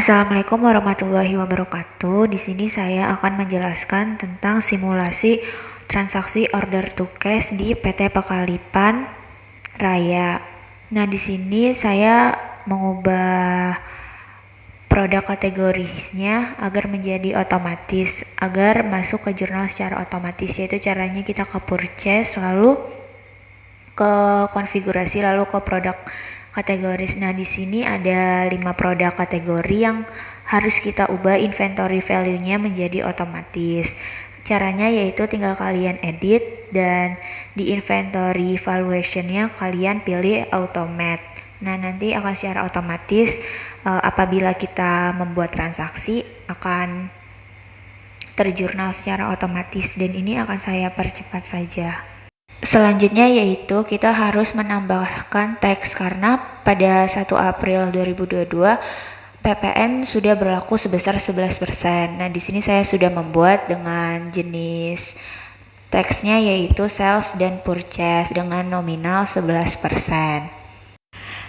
Assalamualaikum warahmatullahi wabarakatuh. Di sini saya akan menjelaskan tentang simulasi transaksi order to cash di PT Pekalipan Raya. Nah, di sini saya mengubah produk kategorisnya agar menjadi otomatis, agar masuk ke jurnal secara otomatis, yaitu caranya kita ke purchase, lalu ke konfigurasi, lalu ke produk kategoris. Nah, di sini ada 5 produk kategori yang harus kita ubah inventory value-nya menjadi otomatis. Caranya yaitu tinggal kalian edit dan di inventory valuation-nya kalian pilih automate. Nah, nanti akan secara otomatis apabila kita membuat transaksi akan terjurnal secara otomatis, dan ini akan saya percepat saja. Selanjutnya yaitu kita harus menambahkan teks, karena pada 1 April 2022 PPN sudah berlaku sebesar 11%. Nah, di sini saya sudah membuat dengan jenis teksnya yaitu sales dan purchase dengan nominal 11%.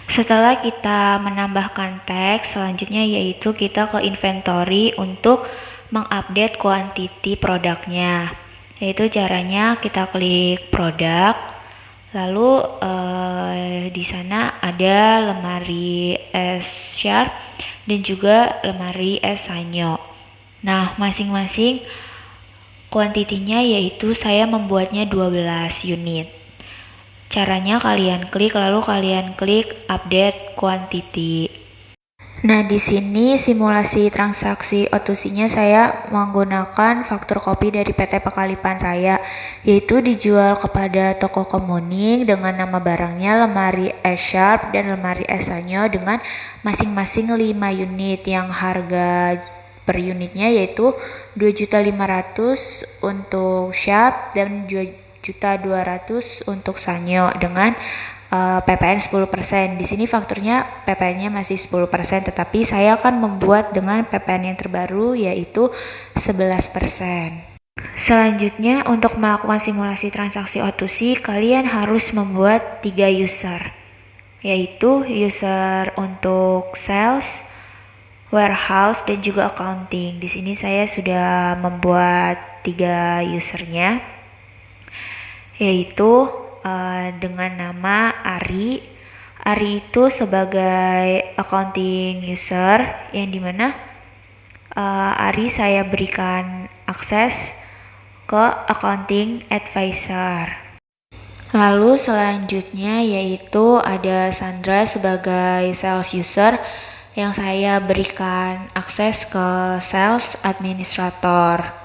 Setelah kita menambahkan teks, selanjutnya yaitu kita ke inventory untuk mengupdate quantity produknya. Yaitu caranya kita klik produk, lalu di sana ada lemari S Sharp dan juga lemari S Sanyo. Nah, masing-masing kuantitinya yaitu saya membuatnya 12 unit. Caranya kalian klik, lalu kalian klik update quantity. Nah, di sini simulasi transaksi O2C-nya saya menggunakan faktur kopi dari PT Pekalipan Raya, yaitu dijual kepada toko kemuning dengan nama barangnya lemari S Sharp dan lemari S Sanyo dengan masing-masing 5 unit yang harga per unitnya yaitu 2.500.000 untuk Sharp dan 2.200.000 untuk Sanyo dengan PPN 10%. Di sini fakturnya PPN-nya masih 10%, tetapi saya akan membuat dengan PPN yang terbaru yaitu 11%. Selanjutnya, untuk melakukan simulasi transaksi O2C, kalian harus membuat 3 user, yaitu user untuk sales, warehouse, dan juga accounting. Di sini saya sudah membuat 3 usernya, yaitu dengan nama Ari. Ari itu sebagai accounting user, yang dimana Ari saya berikan akses ke accounting advisor. Lalu selanjutnya yaitu ada Sandra sebagai sales user yang saya berikan akses ke sales administrator.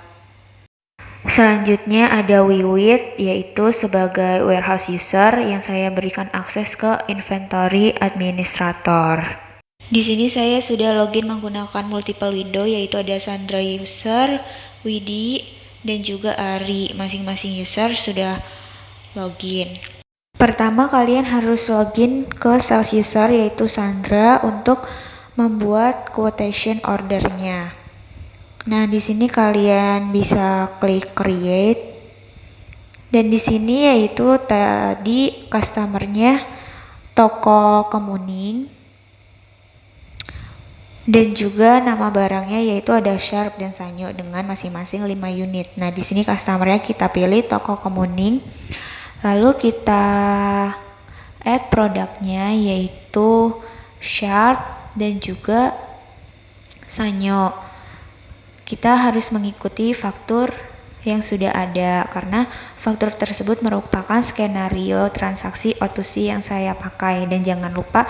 Selanjutnya ada Wiwit yaitu sebagai warehouse user yang saya berikan akses ke inventory administrator. Di sini saya sudah login menggunakan multiple window, yaitu ada Sandra user, Widi, dan juga Ari. Masing-masing user sudah login. Pertama, kalian harus login ke sales user yaitu Sandra untuk membuat quotation ordernya. Nah, di sini kalian bisa klik create, dan di sini yaitu tadi customernya toko kemuning, dan juga nama barangnya yaitu ada Sharp dan Sanyo dengan masing-masing 5 unit. Nah, di sini customernya kita pilih toko kemuning, lalu kita add produknya yaitu Sharp dan juga Sanyo. Kita harus mengikuti faktur yang sudah ada, karena faktur tersebut merupakan skenario transaksi O2C yang saya pakai, dan jangan lupa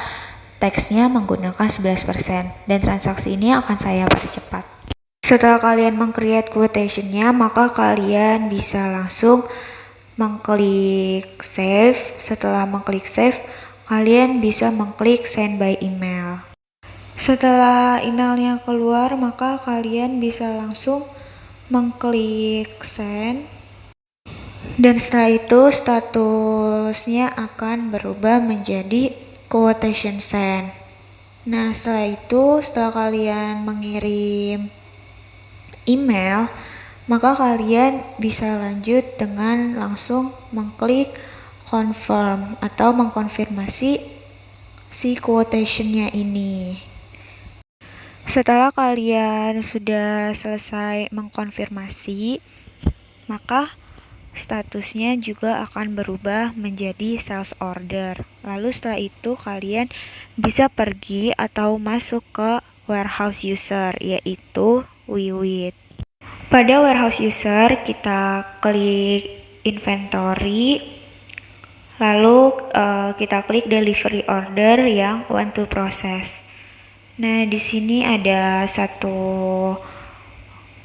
teksnya menggunakan 11%, dan transaksi ini akan saya percepat. Setelah kalian meng-create quotation-nya, maka kalian bisa langsung mengklik save. Setelah mengklik save, kalian bisa mengklik send by email. Setelah emailnya keluar, maka kalian bisa langsung mengklik send, dan setelah itu statusnya akan berubah menjadi quotation send. Nah, setelah kalian mengirim email, maka kalian bisa lanjut dengan langsung mengklik confirm atau mengkonfirmasi si quotation-nya ini. Setelah kalian sudah selesai mengkonfirmasi, maka statusnya juga akan berubah menjadi sales order. Lalu setelah itu kalian bisa pergi atau masuk ke warehouse user, yaitu Wiwit. Pada warehouse user kita klik inventory, lalu kita klik delivery order yang want to process. Nah, di sini ada satu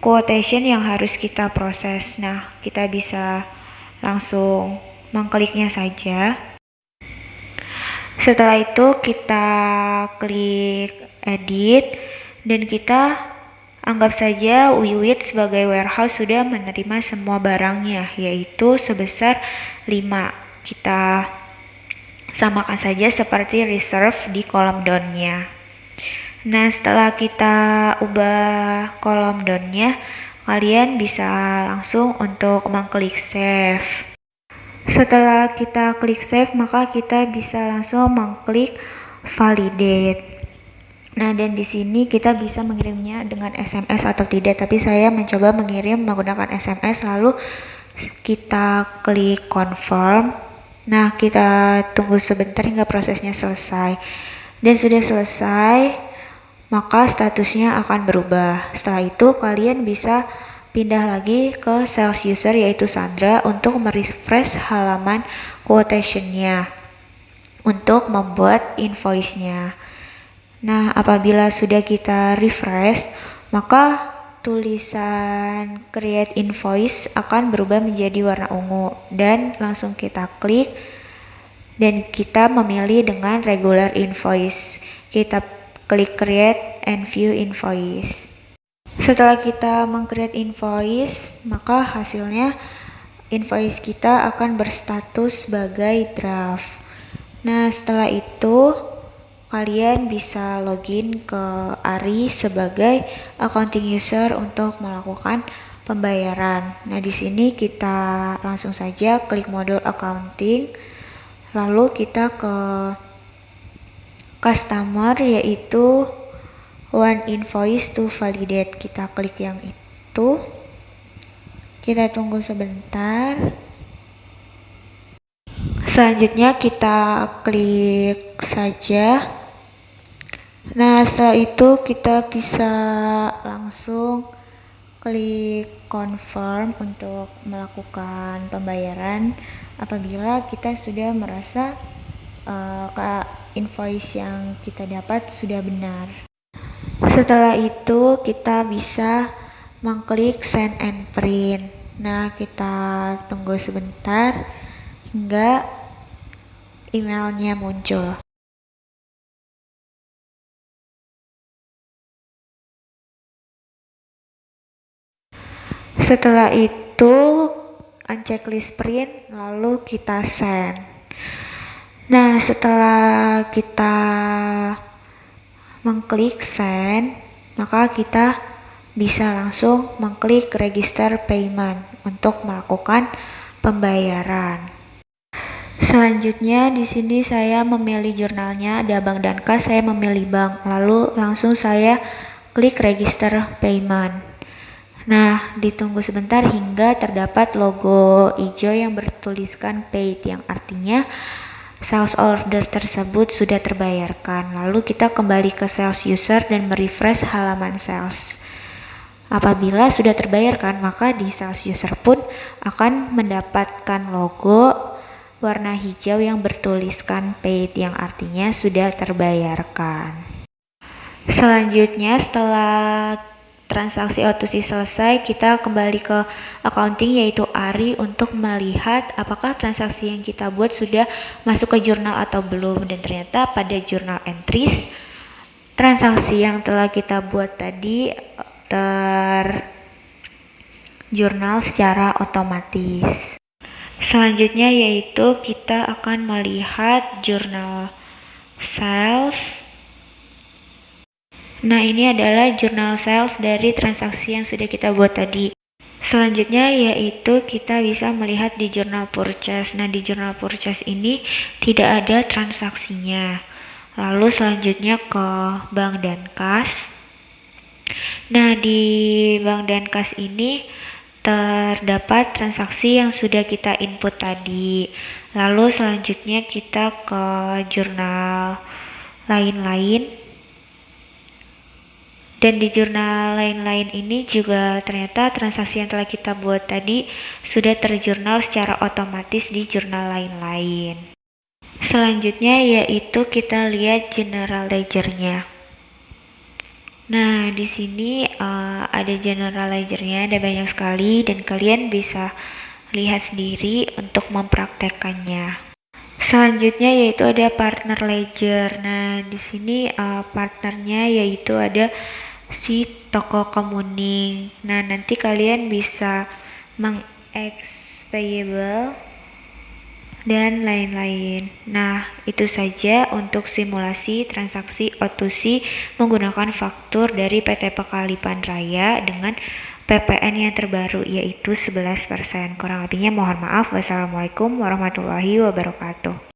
quotation yang harus kita proses. Nah, kita bisa langsung mengkliknya saja. Setelah itu kita klik edit dan kita anggap saja Wiwit sebagai warehouse sudah menerima semua barangnya, yaitu sebesar 5. Kita samakan saja seperti reserve di kolom down-nya. Nah, setelah kita ubah kolom down-nya, kalian bisa langsung untuk mengklik save. Setelah kita klik save, maka kita bisa langsung mengklik validate. Nah, dan di sini kita bisa mengirimnya dengan SMS atau tidak, tapi saya mencoba mengirim menggunakan SMS, lalu kita klik confirm. Nah, kita tunggu sebentar hingga prosesnya selesai. Dan sudah selesai, maka statusnya akan berubah. Setelah itu kalian bisa pindah lagi ke sales user yaitu Sandra untuk merefresh halaman quotation-nya untuk membuat invoice-nya. Nah, apabila sudah kita refresh, maka tulisan create invoice akan berubah menjadi warna ungu dan langsung kita klik dan kita memilih dengan regular invoice. Kita klik create and view invoice. Setelah kita meng-create invoice, maka hasilnya invoice kita akan berstatus sebagai draft. Nah, setelah itu kalian bisa login ke ARI sebagai accounting user untuk melakukan pembayaran. Nah, di sini kita langsung saja klik modul accounting, lalu kita ke customer yaitu one invoice to validate. Kita klik yang itu. Kita tunggu sebentar. Selanjutnya kita klik saja. Nah, setelah itu kita bisa langsung klik confirm untuk melakukan pembayaran apabila kita sudah merasa invoice yang kita dapat sudah benar. Setelah itu kita bisa mengklik send and print. Nah, kita tunggu sebentar hingga emailnya muncul. Setelah itu unchecklist print, lalu kita send. Nah, setelah kita mengklik send, maka kita bisa langsung mengklik register payment untuk melakukan pembayaran. Selanjutnya di sini saya memilih jurnalnya, ada bank dan kas, saya memilih bank, lalu langsung saya klik register payment. Nah, ditunggu sebentar hingga terdapat logo hijau yang bertuliskan paid, yang artinya sales order tersebut sudah terbayarkan. Lalu kita kembali ke sales user dan merefresh halaman sales. Apabila sudah terbayarkan, maka di sales user pun akan mendapatkan logo warna hijau yang bertuliskan paid, yang artinya sudah terbayarkan. Selanjutnya setelah transaksi O2C selesai, kita kembali ke accounting yaitu ARI untuk melihat apakah transaksi yang kita buat sudah masuk ke jurnal atau belum. Dan ternyata pada journal entries, transaksi yang telah kita buat tadi terjurnal secara otomatis. Selanjutnya yaitu kita akan melihat jurnal sales. Nah, ini adalah jurnal sales dari transaksi yang sudah kita buat tadi. Selanjutnya yaitu kita bisa melihat di jurnal purchase. Nah, di jurnal purchase ini tidak ada transaksinya. Lalu selanjutnya ke bank dan kas. Nah, di bank dan kas ini terdapat transaksi yang sudah kita input tadi. Lalu selanjutnya kita ke jurnal lain-lain. Dan di jurnal lain-lain ini juga ternyata transaksi yang telah kita buat tadi sudah terjurnal secara otomatis di jurnal lain-lain. Selanjutnya yaitu kita lihat general ledger-nya. Nah, di sini ada general ledger-nya, ada banyak sekali dan kalian bisa lihat sendiri untuk mempraktekkannya. Selanjutnya yaitu ada partner ledger. Nah, di sini partnernya yaitu ada si toko kemuning. Nah, nanti kalian bisa payable dan lain-lain. Nah, itu saja untuk simulasi transaksi O2C menggunakan faktur dari PT Pekalipan Raya dengan PPN yang terbaru yaitu 11%. Kurang lebihnya mohon maaf. Wassalamualaikum warahmatullahi wabarakatuh.